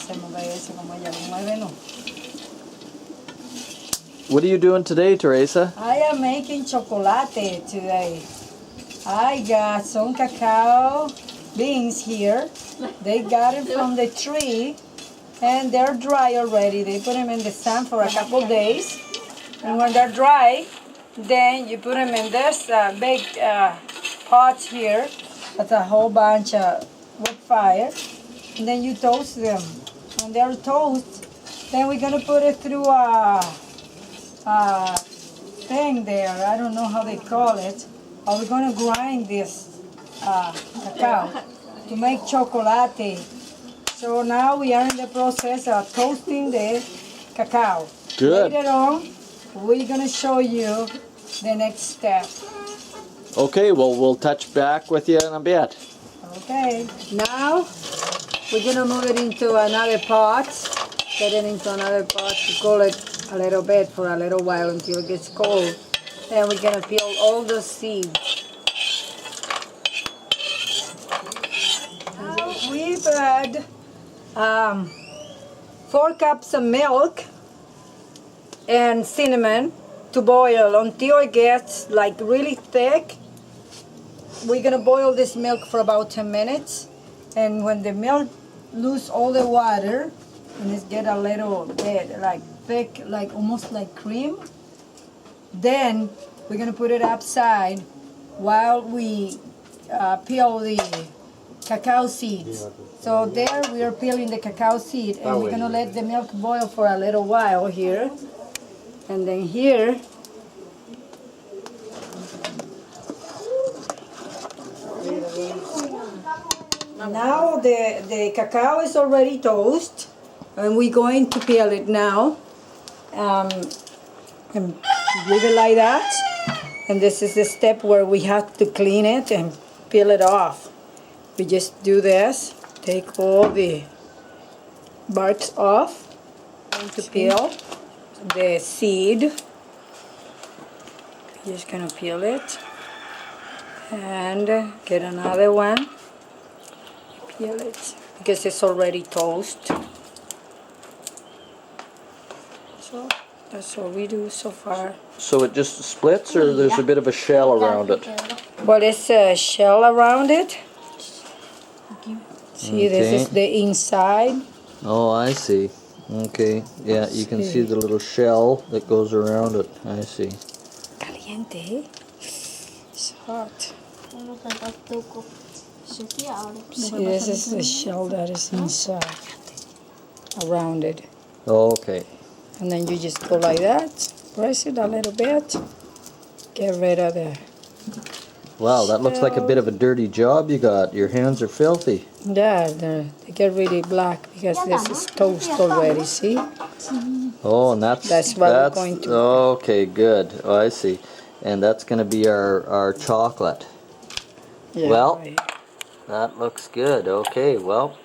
hacemos de eso como ella lo mueve, ¿no? What are you doing today, Teresa? I am making chocolate today. I got some cacao beans here. They got it from the tree and they're dry already. They put them in the sun for a couple days. And when they're dry, then you put them in this big pot here. That's a whole bunch of wood fire. And then you toast them. When they're toast, then we're gonna put it through a thing there. I don't know how they call it. Or we're gonna grind this cacao to make chocolate. So now we are in the process of toasting the cacao. Good. Later on, we're gonna show you the next step. Okay, well, we'll touch back with you in a bit. Okay. Now we're gonna move it into another pot. Get it into another pot to cool it a little bit for a little while until it gets cold. Then we're gonna peel all the seeds. Now we've had 4 cups of milk and cinnamon to boil until it gets like really thick. We're gonna boil this milk for about 10 minutes, and when the milk lose all the water and it get a little bit like thick, like almost like cream, then we're gonna put it upside while we peel the cacao seeds. So there we are peeling the cacao seed, and we're gonna let the milk boil for a little while here. And then here, now the cacao is already toast, and we're going to peel it now. And leave it like that. And this is the step where we have to clean it and peel it off. We just do this, take all the barks off, and to peel the seed. Just gonna peel it and get another one. Peel it because it's already toast. So that's all we do so far. So it just splits, or there's a bit of a shell around it? Well, it's a shell around it. See, this Okay. is the inside. Oh, I see. Okay, yeah, you can see the little shell that goes around it. I see. Caliente, eh? It's hot. See, this is the shell that is inside, around it. Okay. And then you just go like that, press it a little bit, get rid of the... Wow, that looks like a bit of a dirty job you got. Your hands are filthy. Yeah, they get really black because this is toast already, see? Oh, and that's what we're going to... Okay, good. Oh, I see. And that's going to be our chocolate. Yeah, Well, right. That looks good. Okay, well,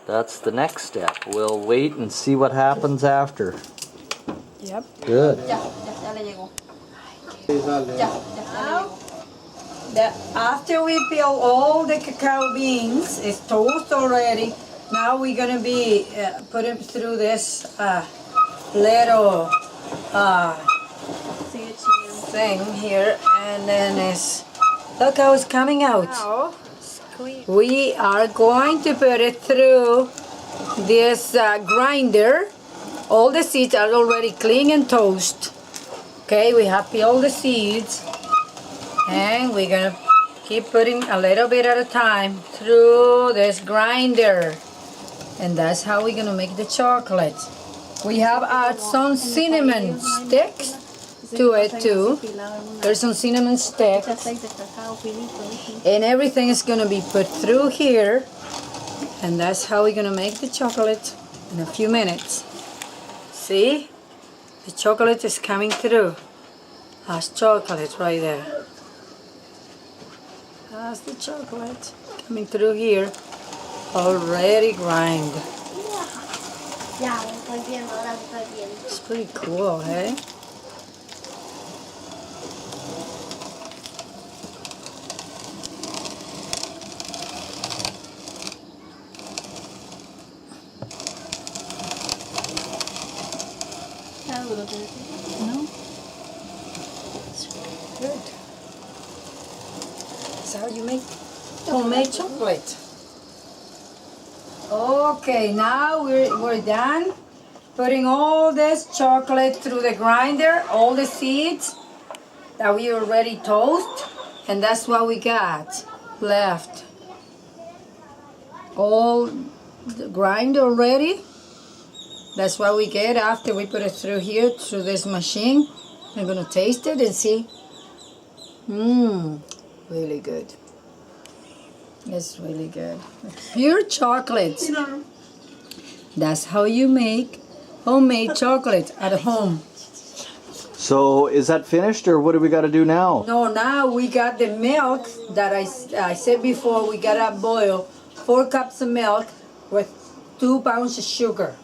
that's the next step. We'll wait and see what happens after. Yep. Good. After we peel all the cacao beans, it's toast already. Now we're gonna be put it through this little thing here, and then look how it's coming out. We are going to put it through this grinder. All the seeds are already clean and toast. Okay, we have peeled the seeds. And we're gonna keep putting a little bit at a time through this grinder. And that's how we're gonna make the chocolate. We have added some cinnamon sticks to it too. There's some cinnamon sticks. And everything is gonna be put through here. And that's how we're gonna make the chocolate in a few minutes. See? The chocolate is coming through. That's chocolate right there. That's the chocolate coming through here, already grind. It's pretty cool, eh? No? Good. That's how you make homemade chocolate. Okay, now we're done putting all this chocolate through the grinder, all the seeds that we already toast, and that's what we got left. All grind already. That's what we get after we put it through here, through this machine. I'm gonna taste it and see. Really good. It's really good. Pure chocolate. That's how you make homemade chocolate at home. So is that finished, or what do we got to do now? No, now we got the milk that I said before. We gotta boil 4 cups of milk with 2 pounds of sugar,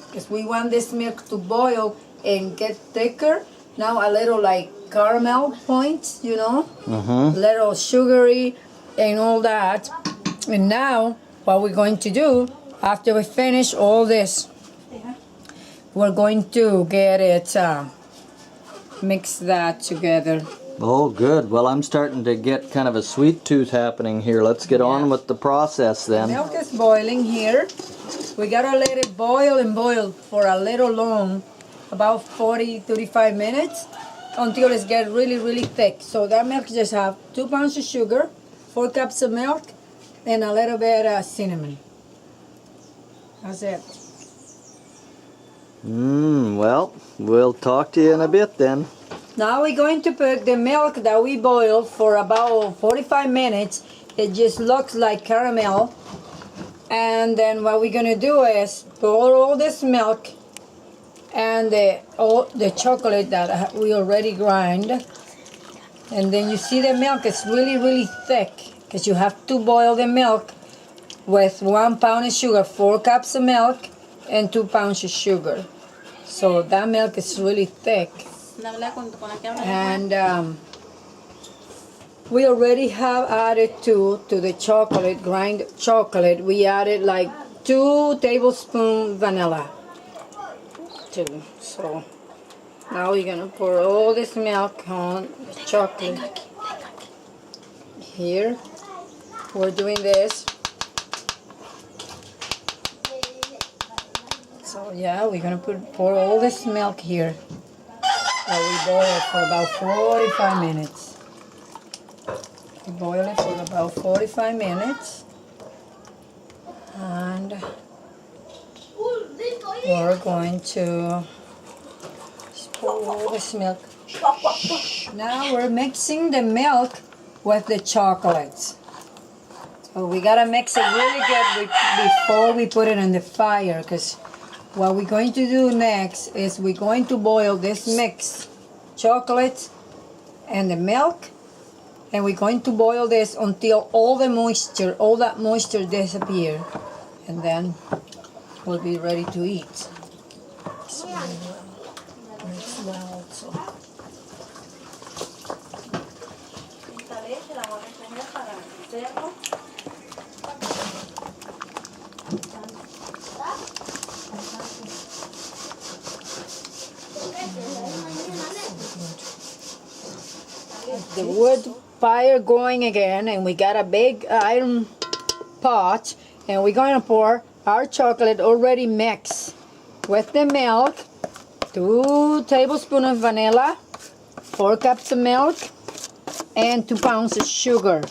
because we want this milk to boil and get thicker. Now a little like caramel points, you know, little sugary and all that. And now what we're going to do after we finish all this, we're going to get it mix that together. Oh, good. Well, I'm starting to get kind of a sweet tooth happening here. Let's get on with the process then. Milk is boiling here. We gotta let it boil and boil for a little long, about 40-35 minutes, until it gets really, really thick. So that milk just have 2 pounds of sugar, 4 cups of milk, and a little bit of cinnamon. That's it. Well, we'll talk to you in a bit then. Now we're going to put the milk that we boiled for about 45 minutes. It just looks like caramel. And then what we're gonna do is pour all this milk and the chocolate that we already grind. And then you see the milk is really, really thick, because you have to boil the milk with 1 pound of sugar, 4 cups of milk, and 2 pounds of sugar. So that milk is really thick. And we already have added to the chocolate, grind chocolate, we added like 2 tablespoons vanilla. 2. So now we're gonna pour all this milk on the chocolate. Here, we're doing this. So yeah, we're gonna pour all this milk here. And we boil it for about 45 minutes. We boil it for about 45 minutes. And we're going to pour all this milk. Now we're mixing the milk with the chocolates. So we gotta mix it really good before we put it on the fire, because what we're going to do next is we're going to boil this mix, chocolate and the milk, and we're going to boil this until all that moisture disappears, and then we'll be ready to eat. So mix well also. The wood fire going again, and we got a big iron pot, and we're going to pour our chocolate already mixed with the milk, 2 tablespoons of vanilla, 4 cups of milk, and 2 pounds of sugar.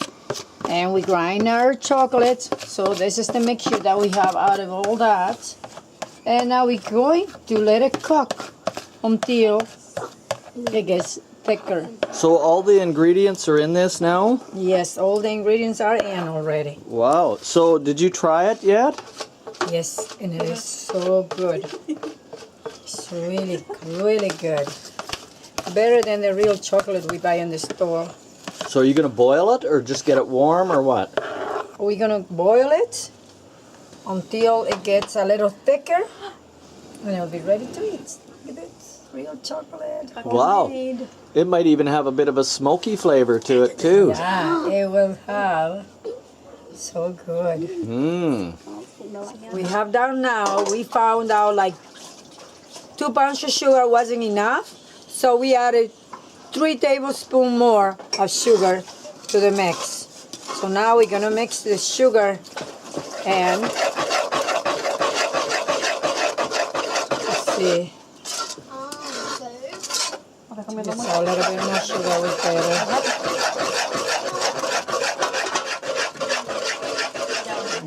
And we grind our chocolate. So this is the mixture that we have out of all that. And now we're going to let it cook until it gets thicker. So all the ingredients are in this now? Yes, all the ingredients are in already. Wow. So did you try it yet? Yes, and it is so good. It's really, really good. Better than the real chocolate we buy in the store. So are you going to boil it or just get it warm or what? We're going to boil it until it gets a little thicker, and it'll be ready to eat. Look at it. Real chocolate. Wow. Homemade. It might even have a bit of a smoky flavor to it too. Yeah, it will have. So good. We have done now, we found out like 2 pounds of sugar wasn't enough, so we added 3 tablespoons more of sugar to the mix. So now we're gonna mix the sugar and let's see. Just a little bit more sugar was better.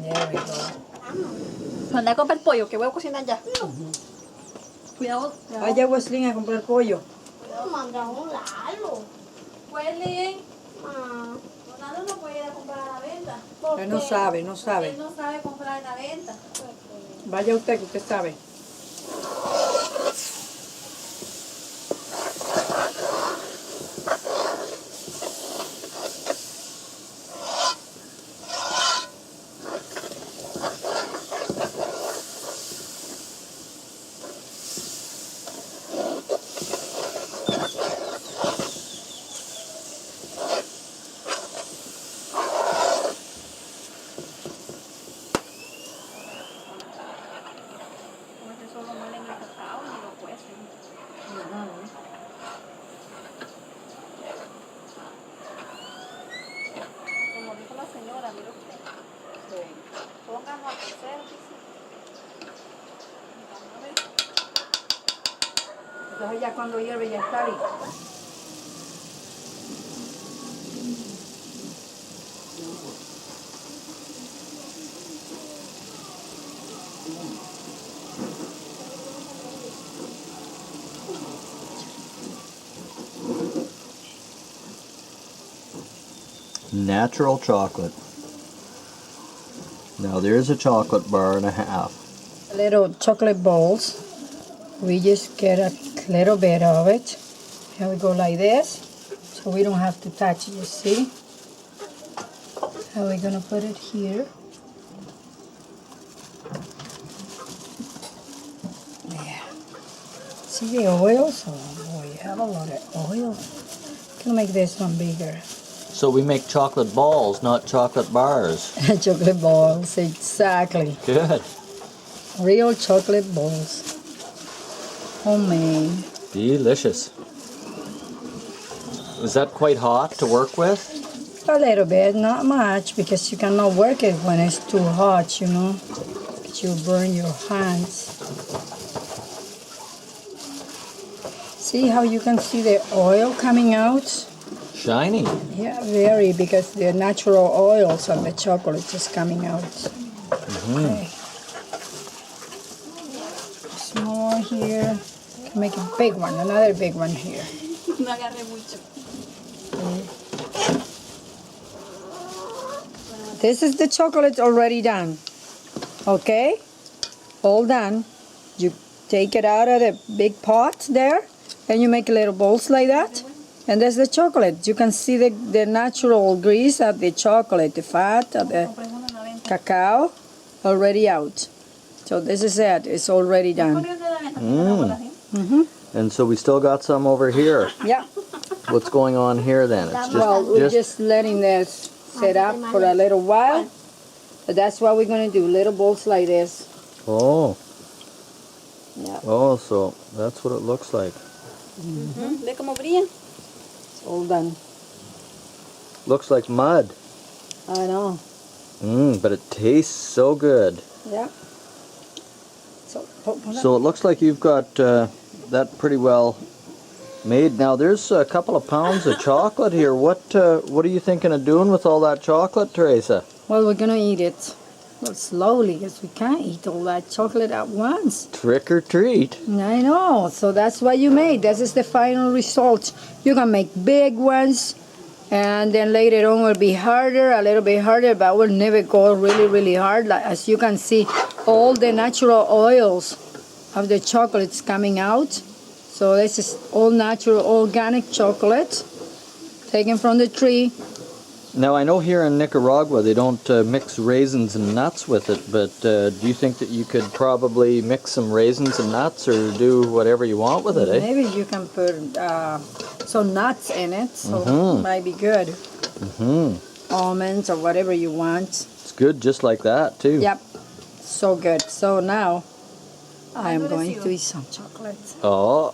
There we go. Anda a comprar pollo, que voy a cocinar ya. Cuidado. Vaya Wesley a comprar pollo. Manda un Lalo. Wesley. Lalo no puede ir a comprar a la venta. Él no sabe, no sabe. Él no sabe comprar en la venta. Vaya usted, que usted sabe. Solo muelen el cacao y lo cuecen. Como dijo la señora, mira usted. Sí. Pónganlo a cocer, dice. Entonces ya cuando hierve ya está listo. Natural chocolate. Now there's a chocolate bar and a half. Little chocolate balls. We just get a little bit of it. Here we go like this. So we don't have to touch it, you see? How we're gonna put it here. Yeah. See the oils? Oh boy, you have a lot of oil. Gonna make this one bigger. So we make chocolate balls, not chocolate bars. Chocolate balls, exactly. Good. Real chocolate balls. Homemade. Delicious. Is that quite hot to work with? A little bit, not much, because you cannot work it when it's too hot, you know. You burn your hands. See how you can see the oil coming out? Shiny. Yeah, very, because the natural oils of the chocolate is coming out. Okay. Small here. Make a big one, another big one here. No agarré mucho. This is the chocolate already done. Okay? All done. You take it out of the big pot there, and you make little balls like that. And there's the chocolate. You can see the natural grease of the chocolate, the fat of the cacao already out. So this is it. It's already done. And so we still got some over here. Yeah. What's going on here then? It's just, Well, we're just letting this sit up for a little while. But that's what we're going to do. Little balls like this. Oh. Yeah. Oh, so that's what it looks like. Ve cómo brilla. It's all done. Looks like mud. I know. But it tastes so good. Yeah. So, So it looks like you've got that pretty well made. Now there's a couple of pounds of chocolate here. What are you thinking of doing with all that chocolate, Teresa? well, we're going to eat it. Well, slowly, because we can't eat all that chocolate at once. Trick or treat. I know. So that's what you made. This is the final result. You can make big ones, and then later on will be harder, a little bit harder, but will never go really, really hard. Like, as you can see, all the natural oils of the chocolates coming out. So this is all natural, organic chocolate taken from the tree. Now I know here in Nicaragua they don't mix raisins and nuts with it, but do you think that you could probably mix some raisins and nuts or do whatever you want with it, eh? Maybe you can put some nuts in it, so it might be good. Almonds or whatever you want. It's good just like that too. Yep, so good. So now I am going to eat some chocolate. Oh.